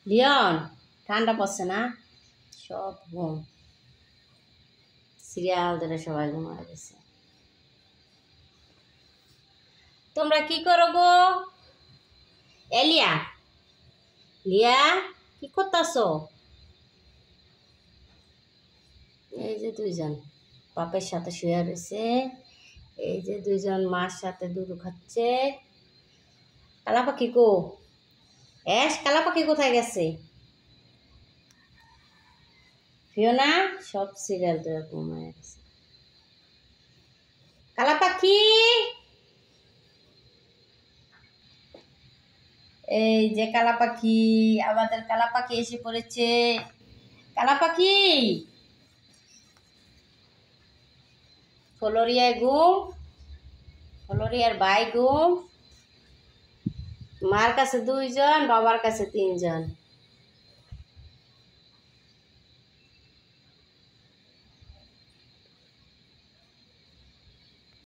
Leone ঠান্ডা পড়ছে না, সব ঘুম, সিরিয়াল ধরে সবাই ঘুমায় গেছে। তোমরা কি করো গো? এলিয়া, লিয়া কি করতেছো? এই যে দুইজন বাপের সাথে শুয়ে রয়েছে, এই যে দুইজন মার সাথে দুধু খাচ্ছে। কালা পাখি কো? কালা পাখি কোথায় গেছে? ফিওনা সব সিরিয়াল তো ঘুমায় গেছে। কালা পাখি, এই যে কালা পাখি, আমাদের কালা পাখি এসে পড়েছে। কালা পাখি, ফ্লোরিয়ায় ঘুম, ফ্লোরিয়ার ভাই ঘুম, মার কাছে দুইজন, বাবার কাছে তিনজন।